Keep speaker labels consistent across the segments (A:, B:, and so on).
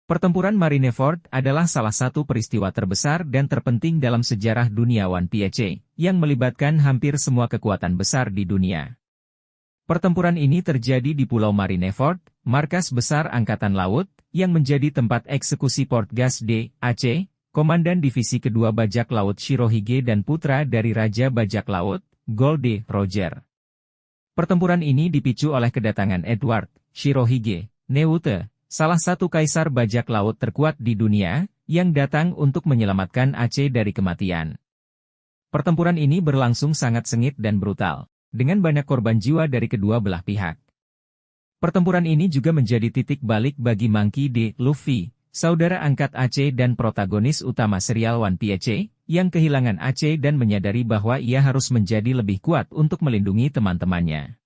A: Pertempuran Marineford adalah salah satu peristiwa terbesar dan terpenting dalam sejarah dunia One Piece, yang melibatkan hampir semua kekuatan besar di dunia. Pertempuran ini terjadi di Pulau Marineford, markas besar Angkatan Laut, yang menjadi tempat eksekusi Portgas D. Aceh, Komandan Divisi Kedua Bajak Laut Shirohige dan putra dari Raja Bajak Laut, Gold Roger. Pertempuran ini dipicu oleh kedatangan Edward Shirohige Neute, salah satu kaisar bajak laut terkuat di dunia, yang datang untuk menyelamatkan Aceh dari kematian. Pertempuran ini berlangsung sangat sengit dan brutal, dengan banyak korban jiwa dari kedua belah pihak. Pertempuran ini juga menjadi titik balik bagi Monkey D. Luffy, saudara angkat Aceh dan protagonis utama serial One Piece, yang kehilangan Aceh dan menyadari bahwa ia harus menjadi lebih kuat untuk melindungi teman-temannya.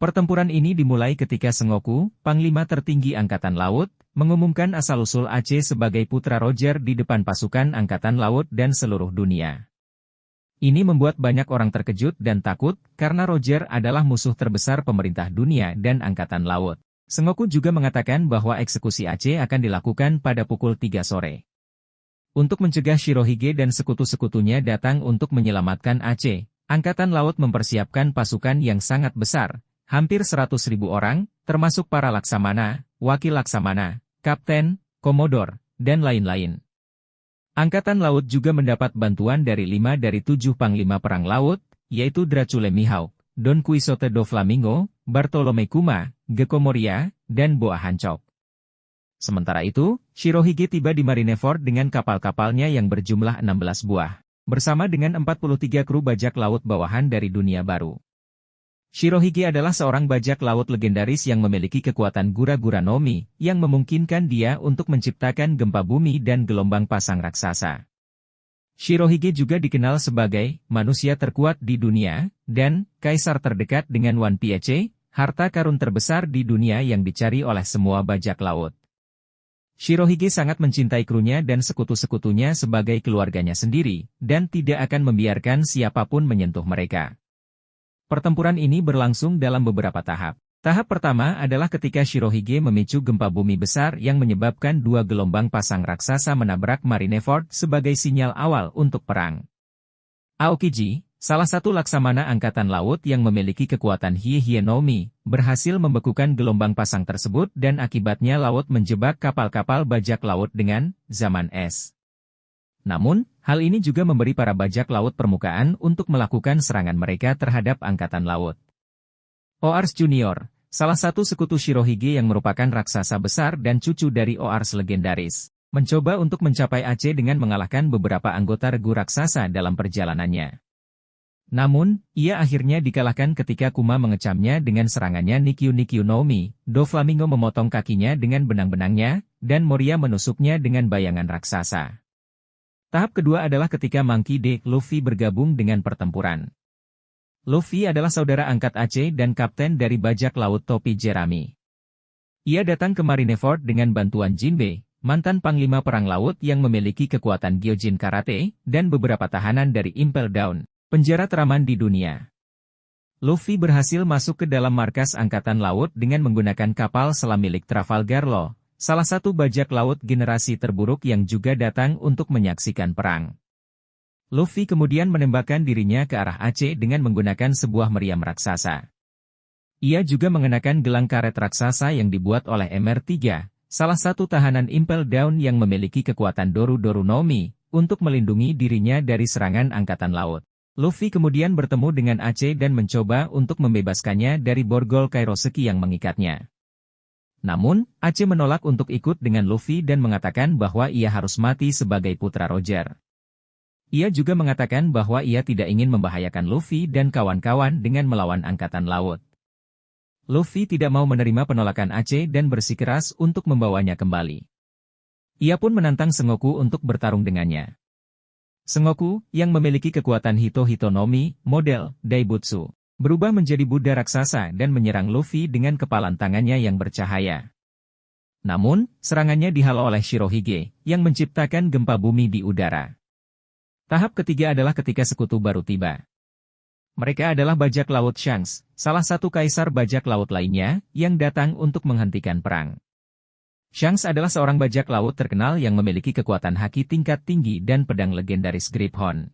A: Pertempuran ini dimulai ketika Sengoku, Panglima tertinggi Angkatan Laut, mengumumkan asal-usul Aceh sebagai putra Roger di depan pasukan Angkatan Laut dan seluruh dunia. Ini membuat banyak orang terkejut dan takut, karena Roger adalah musuh terbesar pemerintah dunia dan Angkatan Laut. Sengoku juga mengatakan bahwa eksekusi Aceh akan dilakukan pada pukul 3 sore. Untuk mencegah Shirohige dan sekutu-sekutunya datang untuk menyelamatkan Aceh, Angkatan Laut mempersiapkan pasukan yang sangat besar, hampir 100.000 orang, termasuk para laksamana, wakil laksamana, kapten, komodor, dan lain-lain. Angkatan Laut juga mendapat bantuan dari 5 dari 7 panglima perang laut, yaitu Dracule Mihawk, Don Quixote do Flamingo, Bartolome Kuma, Gecko Moria, dan Boa Hancock. Sementara itu, Shirohige tiba di Marineford dengan kapal-kapalnya yang berjumlah 16 buah, bersama dengan 43 kru bajak laut bawahan dari dunia baru. Shirohige adalah seorang bajak laut legendaris yang memiliki kekuatan gura-gura Nomi, yang memungkinkan dia untuk menciptakan gempa bumi dan gelombang pasang raksasa. Shirohige juga dikenal sebagai manusia terkuat di dunia, dan kaisar terdekat dengan One Piece, harta karun terbesar di dunia yang dicari oleh semua bajak laut. Shirohige sangat mencintai krunya dan sekutu-sekutunya sebagai keluarganya sendiri, dan tidak akan membiarkan siapapun menyentuh mereka. Pertempuran ini berlangsung dalam beberapa tahap. Tahap pertama adalah ketika Shirohige memicu gempa bumi besar yang menyebabkan 2 gelombang pasang raksasa menabrak Marineford sebagai sinyal awal untuk perang. Aokiji, salah satu laksamana Angkatan Laut yang memiliki kekuatan Hie Nomi, berhasil membekukan gelombang pasang tersebut dan akibatnya laut menjebak kapal-kapal bajak laut dengan zaman es. Namun, hal ini juga memberi para bajak laut permukaan untuk melakukan serangan mereka terhadap Angkatan Laut. Oars Junior, salah satu sekutu Shirohige yang merupakan raksasa besar dan cucu dari Oars legendaris, mencoba untuk mencapai Aceh dengan mengalahkan beberapa anggota regu raksasa dalam perjalanannya. Namun, ia akhirnya dikalahkan ketika Kuma mengecamnya dengan serangannya Nikyu Nomi, Do Flamingo memotong kakinya dengan benang-benangnya, dan Moria menusuknya dengan bayangan raksasa. Tahap kedua adalah ketika Monkey D. Luffy bergabung dengan pertempuran. Luffy adalah saudara angkat Aceh dan kapten dari bajak laut topi jerami. Ia datang ke Marineford dengan bantuan Jinbe, mantan panglima perang laut yang memiliki kekuatan Gyojin Karate, dan beberapa tahanan dari Impel Down, penjara teraman di dunia. Luffy berhasil masuk ke dalam markas Angkatan Laut dengan menggunakan kapal selam milik Trafalgar Law, salah satu bajak laut generasi terburuk yang juga datang untuk menyaksikan perang. Luffy kemudian menembakkan dirinya ke arah Aceh dengan menggunakan sebuah meriam raksasa. Ia juga mengenakan gelang karet raksasa yang dibuat oleh MR3, salah satu tahanan Impel Down yang memiliki kekuatan Doru Nomi, untuk melindungi dirinya dari serangan Angkatan Laut. Luffy kemudian bertemu dengan Aceh dan mencoba untuk membebaskannya dari borgol Kairoseki yang mengikatnya. Namun, Aceh menolak untuk ikut dengan Luffy dan mengatakan bahwa ia harus mati sebagai putra Roger. Ia juga mengatakan bahwa ia tidak ingin membahayakan Luffy dan kawan-kawan dengan melawan Angkatan Laut. Luffy tidak mau menerima penolakan Aceh dan bersikeras untuk membawanya kembali. Ia pun menantang Sengoku untuk bertarung dengannya. Sengoku, yang memiliki kekuatan Hito Nomi, model Daibutsu, berubah menjadi Buddha raksasa dan menyerang Luffy dengan kepalan tangannya yang bercahaya. Namun, serangannya dihalau oleh Shirohige, yang menciptakan gempa bumi di udara. Tahap ketiga adalah ketika sekutu baru tiba. Mereka adalah bajak laut Shanks, salah satu kaisar bajak laut lainnya, yang datang untuk menghentikan perang. Shanks adalah seorang bajak laut terkenal yang memiliki kekuatan haki tingkat tinggi dan pedang legendaris Griphon.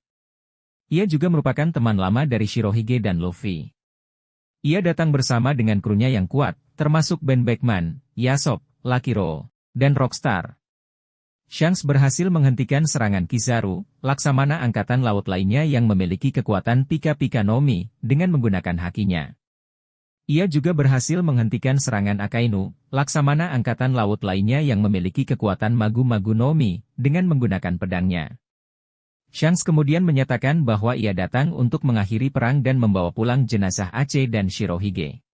A: Ia juga merupakan teman lama dari Shirohige dan Luffy. Ia datang bersama dengan krunya yang kuat, termasuk Ben Beckman, Yasop, Lucky Roll, dan Rockstar. Shanks berhasil menghentikan serangan Kizaru, laksamana angkatan laut lainnya yang memiliki kekuatan Pika-Pika no Mi, dengan menggunakan hakinya. Ia juga berhasil menghentikan serangan Akainu, laksamana angkatan laut lainnya yang memiliki kekuatan Magu-Magu no Mi, dengan menggunakan pedangnya. Shanks kemudian menyatakan bahwa ia datang untuk mengakhiri perang dan membawa pulang jenazah Ace dan Shirohige.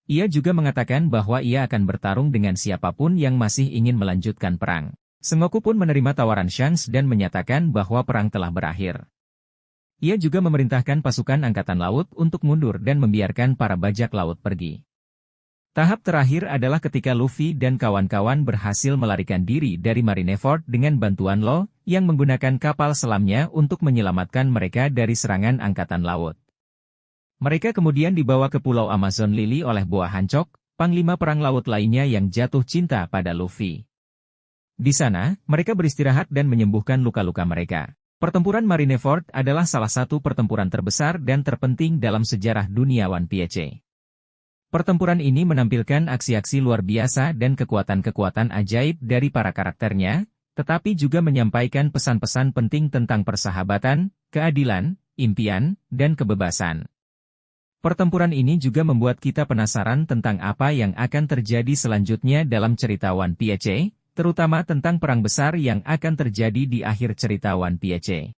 A: Ia juga mengatakan bahwa ia akan bertarung dengan siapapun yang masih ingin melanjutkan perang. Sengoku pun menerima tawaran Shanks dan menyatakan bahwa perang telah berakhir. Ia juga memerintahkan pasukan angkatan laut untuk mundur dan membiarkan para bajak laut pergi. Tahap terakhir adalah ketika Luffy dan kawan-kawan berhasil melarikan diri dari Marineford dengan bantuan Law, yang menggunakan kapal selamnya untuk menyelamatkan mereka dari serangan angkatan laut. Mereka kemudian dibawa ke Pulau Amazon Lily oleh Boa Hancock, panglima perang laut lainnya yang jatuh cinta pada Luffy. Di sana, mereka beristirahat dan menyembuhkan luka-luka mereka. Pertempuran Marineford adalah salah satu pertempuran terbesar dan terpenting dalam sejarah dunia One Piece. Pertempuran ini menampilkan aksi-aksi luar biasa dan kekuatan-kekuatan ajaib dari para karakternya, tetapi juga menyampaikan pesan-pesan penting tentang persahabatan, keadilan, impian, dan kebebasan. Pertempuran ini juga membuat kita penasaran tentang apa yang akan terjadi selanjutnya dalam cerita One Piece, terutama tentang perang besar yang akan terjadi di akhir cerita One Piece.